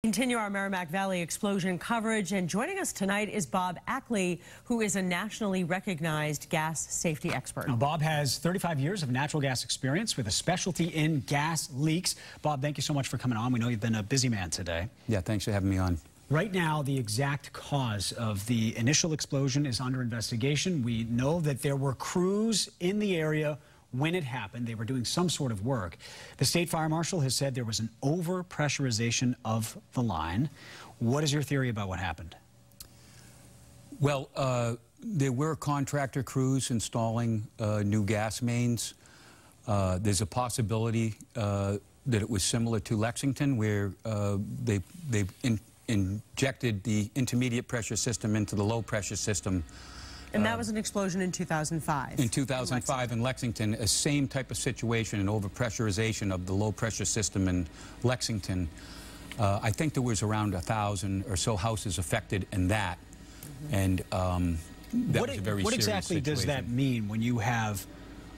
Continue our Merrimack Valley explosion coverage, and joining us tonight is Bob Ackley, who is a nationally recognized gas safety expert. Now, Bob has 35 years of natural gas experience with a specialty in gas leaks. Bob, thank you so much for coming on. We know you've been a busy man today. Yeah, thanks for having me on. Right now, the exact cause of the initial explosion is under investigation. We know that there were crews in the area when it happened. They were doing some sort of work. The state fire marshal has said there was an overpressurization of the line. What is your theory about what happened? Well, there were contractor crews installing new gas mains. There's a possibility that it was similar to Lexington, where they injected the intermediate pressure system into the low pressure system. And that was an explosion in 2005. In 2005 in Lexington, a same type of situation, an overpressurization of the low-pressure system in Lexington. I think there was around 1,000 or so houses affected in that. And that was a very serious What exactly situation. does that mean when you have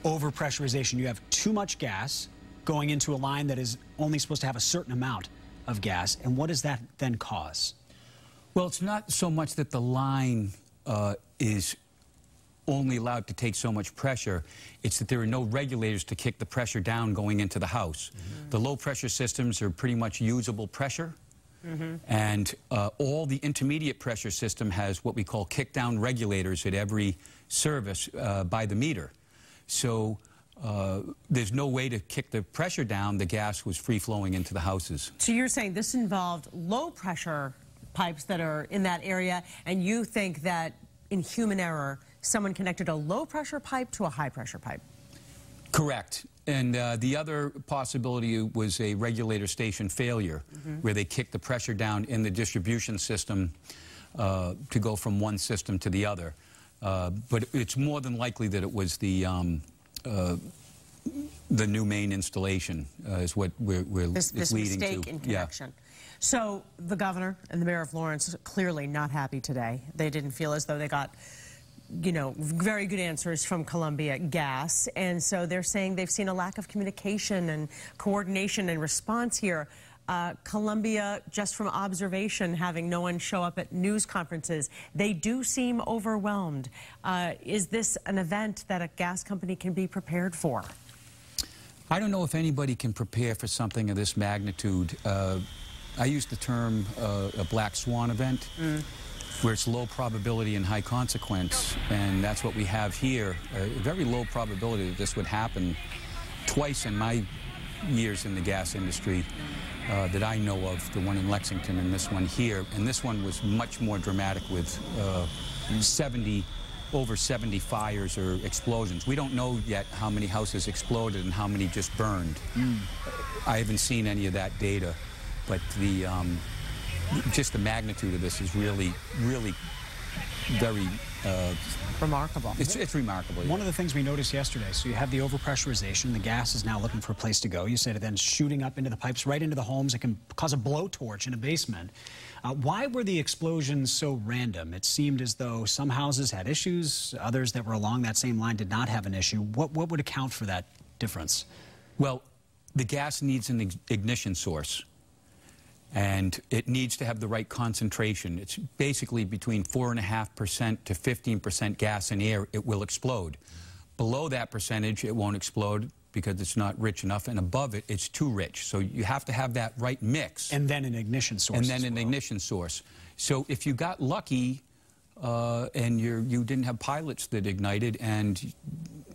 overpressurization? You have too much gas going into a line that is only supposed to have a certain amount of gas. And what does that then cause? Well, it's not so much that the line is only allowed to take so much pressure. It's that there are no regulators to kick the pressure down going into the house. The low pressure systems are pretty much usable pressure. And all the intermediate pressure system has what we call kick down regulators at every service by the meter. So there's no way to kick the pressure down. The gas was free flowing into the houses. So you're saying this involved low pressure pipes that are in that area, and you think that in human error, someone connected a low-pressure pipe to a high-pressure pipe? Correct. And the other possibility was a regulator station failure, where they kicked the pressure down in the distribution system to go from one system to the other. But it's more than likely that it was the new main installation is what we're this leading to. Mistake in connection. Yeah. So the governor and the mayor of Lawrence clearly not happy today. They didn't feel as though they got, you know, very good answers from Columbia Gas. And so they're saying they've seen a lack of communication and coordination and response here. Columbia, just from observation, having no one show up at news conferences, they do seem overwhelmed. Is this an event that a gas company can be prepared for? I don't know if anybody can prepare for something of this magnitude. I use the term a black swan event, where it's low probability and high consequence, and that's what we have here. A very low probability that this would happen twice in my years in the gas industry that I know of, the one in Lexington and this one here. And this one was much more dramatic with over 70 fires or explosions. We don't know yet how many houses exploded and how many just burned. I haven't seen any of that data. But just the magnitude of this is really, really very remarkable. It's remarkable. One of the things we noticed yesterday, so you have the overpressurization. The gas is now looking for a place to go. You said it then shooting up into the pipes, right into the homes. It can cause a blowtorch in a basement. Why were the explosions so random? It seemed as though some houses had issues, others that were along that same line did not have an issue. What would account for that difference? Well, the gas needs an ignition source. And it needs to have the right concentration. It's basically between 4.5% to 15% gas and air, it will explode. Below that percentage, it won't explode because it's not rich enough, and above it, it's too rich. So you have to have that right mix. And then an ignition source. And then an ignition source. So if you got lucky and you didn't have pilots that ignited, and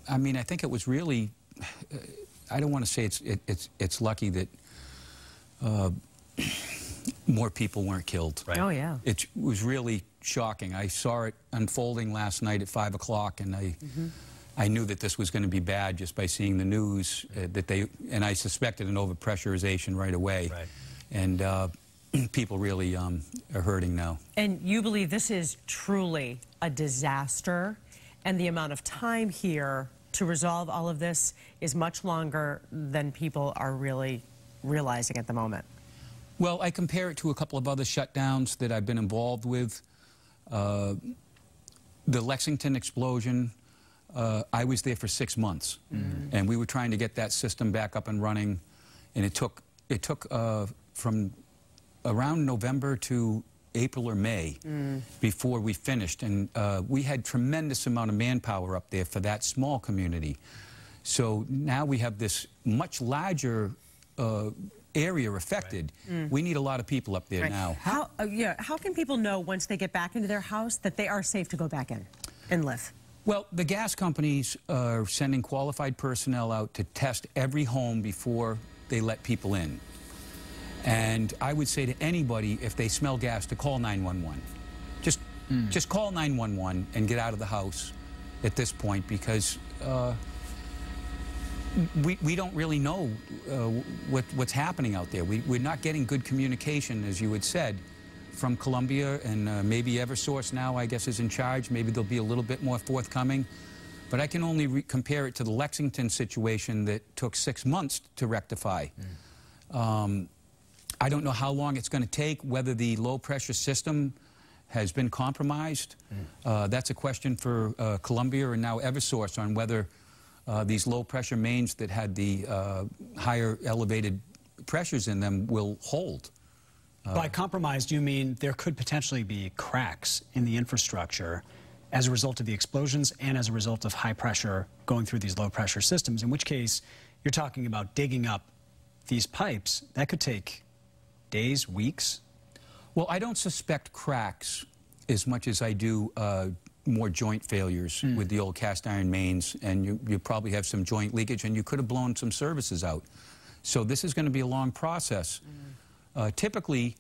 I mean, I think it was really, I don't want to say it's lucky that more people weren't killed. Right. Oh, yeah. It was really shocking. I saw it unfolding last night at 5 o'clock, and I knew that this was going to be bad just by seeing the news, and I suspected an overpressurization right away. Right. And people really are hurting now. And you believe this is truly a disaster, and the amount of time here to resolve all of this is much longer than people are really realizing at the moment? Well, I compare it to a couple of other shutdowns that I've been involved with. The Lexington Explosion, I was there for 6 months, and we were trying to get that system back up and running, and it took from around November to April or May before we finished. And we had tremendous amount of manpower up there for that small community. So now we have this much larger area affected. We need a lot of people up there now. How can people know once they get back into their house that they are safe to go back in and live? Well, the gas companies are sending qualified personnel out to test every home before they let people in. And I would say to anybody, if they smell gas, to call 911. Just call 911 and get out of the house at this point, because we don't really know what's happening out there. We're not getting good communication, as you had said, from Columbia, and maybe Eversource now, I guess, is in charge. Maybe they'll be a little bit more forthcoming. But I can only compare it to the Lexington situation that took 6 months to rectify. I don't know how long it's going to take, whether the low-pressure system has been compromised. That's a question for Columbia and now Eversource on whether these low-pressure mains that had the higher elevated pressures in them will hold. By compromised, you mean there could potentially be cracks in the infrastructure as a result of the explosions and as a result of high pressure going through these low-pressure systems, in which case you're talking about digging up these pipes. That could take days, weeks? Well, I don't suspect cracks as much as I do more joint failures with the old cast iron mains, and you probably have some joint leakage, and you could have blown some services out. So this is going to be a long process. Typically,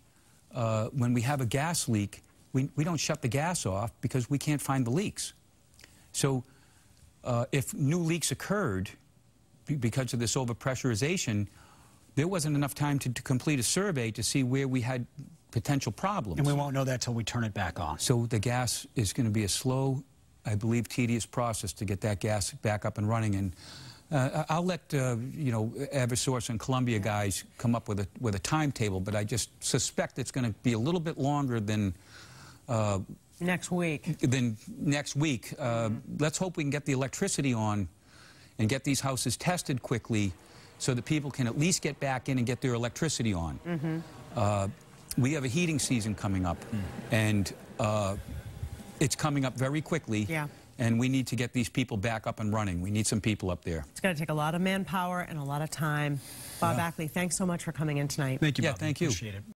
when we have a gas leak, we don't shut the gas off because we can't find the leaks. So if new leaks occurred because of this overpressurization, there wasn't enough time to complete a survey to see where we had potential problems. And we won't know that till we turn it back on. So the gas is going to be a slow, I believe, tedious process to get that gas back up and running. And I'll let you know, Eversource and Columbia guys come up with a timetable, but I just suspect it's going to be a little bit longer than next week. Let's hope we can get the electricity on and get these houses tested quickly, so that people can at least get back in and get their electricity on. We have a heating season coming up, and it's coming up very quickly. And we need to get these people back up and running. We need some people up there. It's going to take a lot of manpower and a lot of time. Bob Ackley, thanks so much for coming in tonight. Thank you, Bob. Thank you. Appreciate it.